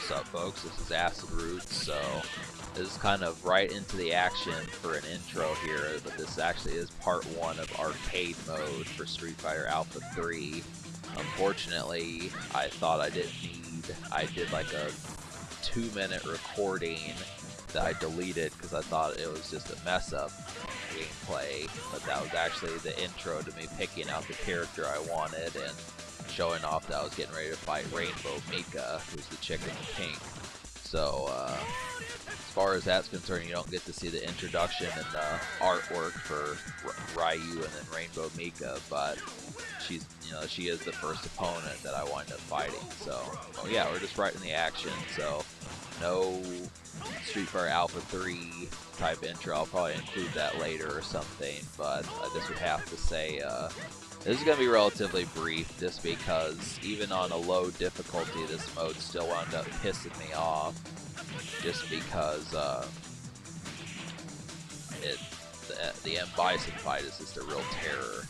What's up, folks? This is Acid Roots. So this is kind of right into the action for an intro here, but this actually is part 1 of arcade mode for Street Fighter Alpha 3. Unfortunately, I thought I did like a 2-minute recording that I deleted because I thought it was just a mess up gameplay, but that was actually the intro to me picking out the character I wanted and showing off that I was getting ready to fight Rainbow Mika, who's the chick in the pink. So as far as that's concerned, you don't get to see the introduction and the artwork for Ryu and then Rainbow Mika, but she is the first opponent that I wind up fighting. So yeah, we're just right in the action. So no Street Fighter Alpha 3 type intro. I'll probably include that later or something, but I just would have to say this is going to be relatively brief, just because even on a low difficulty, this mode still wound up pissing me off, just because the M. Bison fight is just a real terror.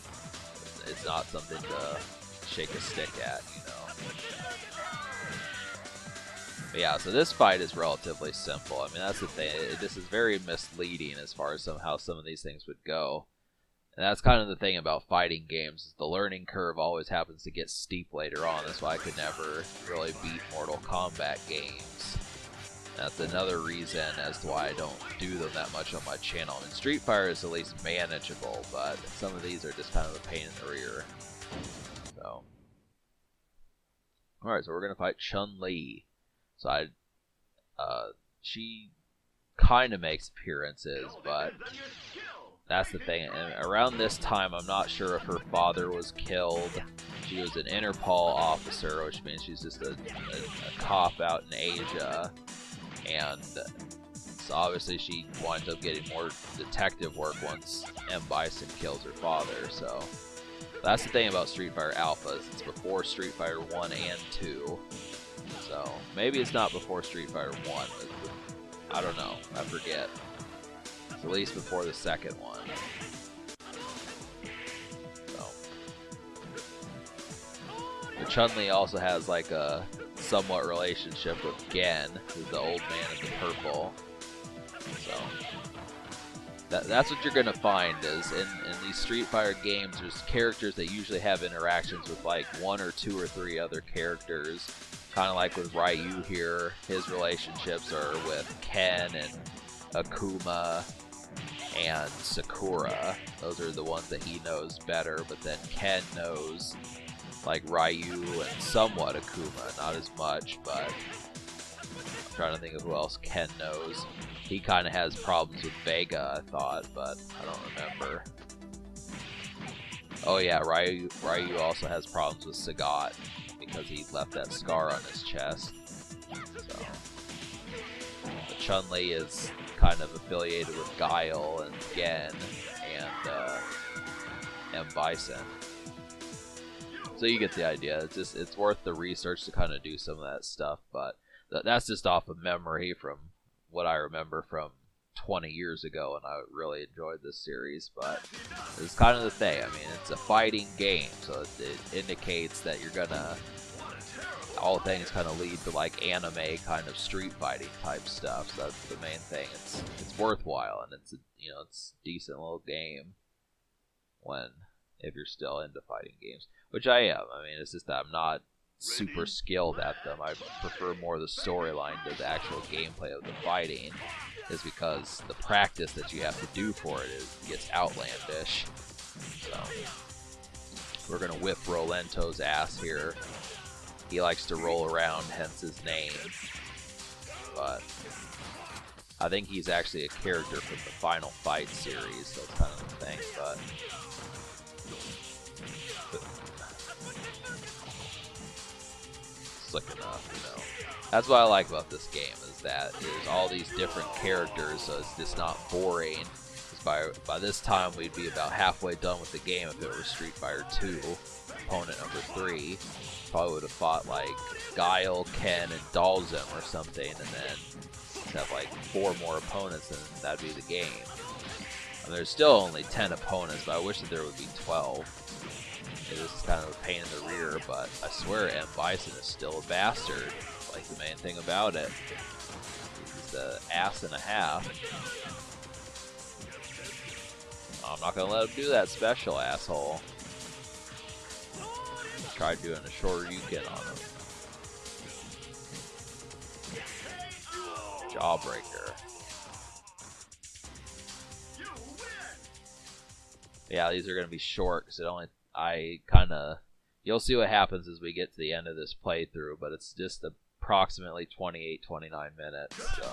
It's not something to shake a stick at, you know. But yeah, so this fight is relatively simple. I mean, that's the thing. This is very misleading as far as how some of these things would go. And that's kind of the thing about fighting games, is the learning curve always happens to get steep later on. That's why I could never really beat Mortal Kombat games. That's another reason as to why I don't do them that much on my channel. I mean, Street Fighter is at least manageable, but some of these are just kind of a pain in the rear. So, alright, so we're going to fight ChunLi. So she kind of makes appearances, but that's the thing. And around this time, I'm not sure if her father was killed. She was an Interpol officer, which means she's just a cop out in Asia. And so obviously she winds up getting more detective work once M. Bison kills her father. So that's the thing about Street Fighter Alpha. It's before Street Fighter 1 and 2. So maybe it's not before Street Fighter 1. But I don't know. I forget. At least before the second one. So. But Chun-Li also has like a somewhat relationship with Gen, who's the old man in the purple. So that's what you're gonna find is in these Street Fighter games, there's characters that usually have interactions with like 1 or 2 or 3 other characters. Kind of like with Ryu here, his relationships are with Ken and Akuma and Sakura. Those are the ones that he knows better, but then Ken knows like Ryu and somewhat Akuma, not as much, but I'm trying to think of who else Ken knows. He kind of has problems with Vega, I thought, but I don't remember. Oh yeah, Ryu also has problems with Sagat because he left that scar on his chest. So Chun-Li is kind of affiliated with Guile and Gen and M. Bison. So you get the idea. It's worth the research to kind of do some of that stuff, but that's just off of memory from what I remember from 20 years ago, and I really enjoyed this series. But it's kind of the thing. I mean, it's a fighting game, so it indicates that you're gonna, all things kind of lead to like anime kind of street fighting type stuff. So that's the main thing. It's worthwhile, and it's it's a decent little game if you're still into fighting games, which I am. I mean, it's just that I'm not super skilled at them. I prefer more the storyline to the actual gameplay of the fighting, is because the practice that you have to do for it gets outlandish. So we're gonna whip Rolento's ass here. He likes to roll around, hence his name. But I think he's actually a character from the Final Fight series, so it's kind of the thing. But slick enough, That's what I like about this game, is that there's all these different characters, so it's just not boring. By this time, we'd be about halfway done with the game if it were Street Fighter 2, opponent number 3. Probably would have fought like Guile, Ken, and Dalzim or something, and then have like 4 more opponents, and that'd be the game. And there's still only 10 opponents, but I wish that there would be 12. It is kind of a pain in the rear, but I swear M. Bison is still a bastard. like the main thing about it. He's the ass and a half. I'm not gonna let him do that special, asshole. Tried doing a Shoryuken on him. Jawbreaker. Yeah, these are gonna be short because you'll see what happens as we get to the end of this playthrough, but it's just approximately 28-29 minutes, so.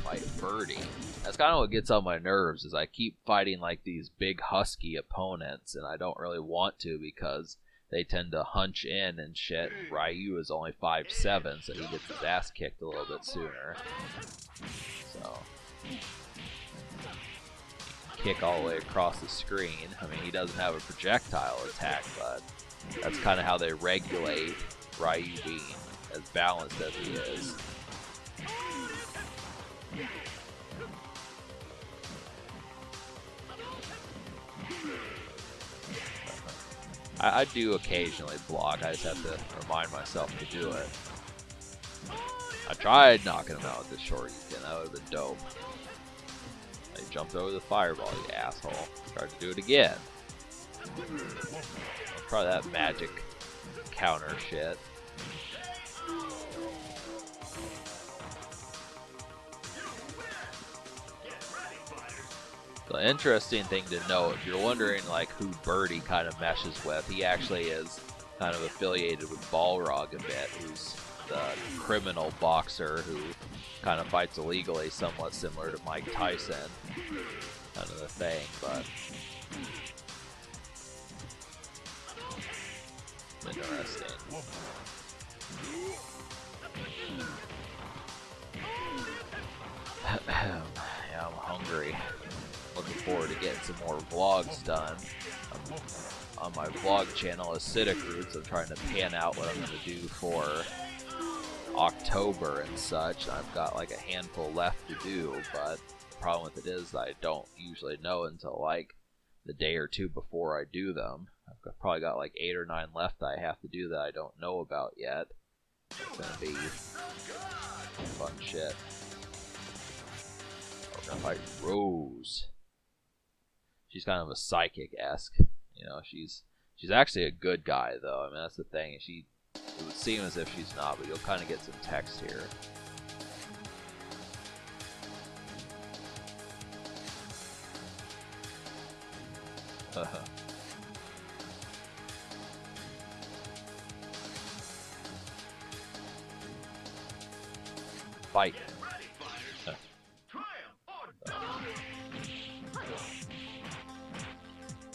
Fight Birdie. That's kind of what gets on my nerves, is I keep fighting like these big husky opponents, and I don't really want to because they tend to hunch in and shit. Ryu is only 5'7", so he gets his ass kicked a little bit sooner. So, kick all the way across the screen. I mean, he doesn't have a projectile attack, but that's kind of how they regulate Ryu being as balanced as he is. I do occasionally block, I just have to remind myself to do it. I tried knocking him out with the Shoryuken, that would have been dope. He jumped over the fireball, you asshole. Tried to do it again. Try that magic counter shit. The interesting thing to note, if you're wondering like who Birdie kind of meshes with, he actually is kind of affiliated with Balrog a bit, who's the criminal boxer who kind of fights illegally, somewhat similar to Mike Tyson, kind of the thing, but interesting. Yeah, I'm hungry. Looking forward to getting some more vlogs done. On my vlog channel, Acidic Roots, I'm trying to pan out what I'm going to do for October and such. I've got like a handful left to do, but the problem with it is I don't usually know until like the day or two before I do them. Probably got like 8 or 9 left I have to do that I don't know about yet. It's going to be fun shit. We're going to fight Rose. She's kind of a psychic-esque, you know, she's actually a good guy, though. I mean, that's the thing. It would seem as if she's not, but you'll kind of get some text here. Fight.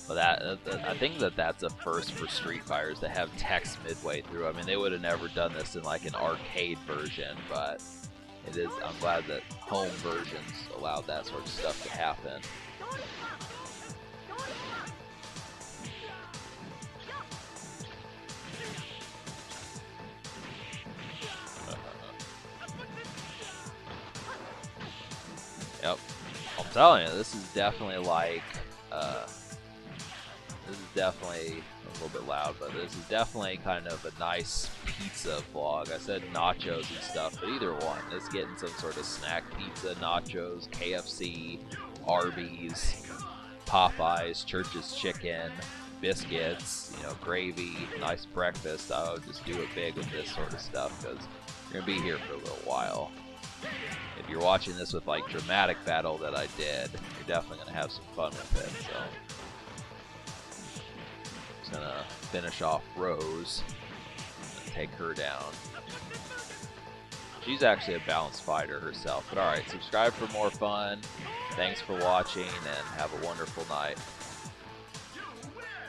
But I think that's a first for Street Fighters to have text midway through. I mean, they would have never done this in like an arcade version, but it is. I'm glad that home versions allowed that sort of stuff to happen. Yep, I'm telling you, this is definitely like. This is definitely a little bit loud, but this is definitely kind of a nice pizza vlog. I said nachos and stuff, but either one. It's getting some sort of snack pizza, nachos, KFC, Arby's, Popeyes, Church's Chicken, biscuits, you know, gravy, nice breakfast. I would just do it big with this sort of stuff because you're going to be here for a little while. If you're watching this with like Dramatic Battle that I did, you're definitely going to have some fun with it, so. Gonna finish off Rose and take her down. She's actually a balanced fighter herself. But alright, subscribe for more fun. Thanks for watching and have a wonderful night.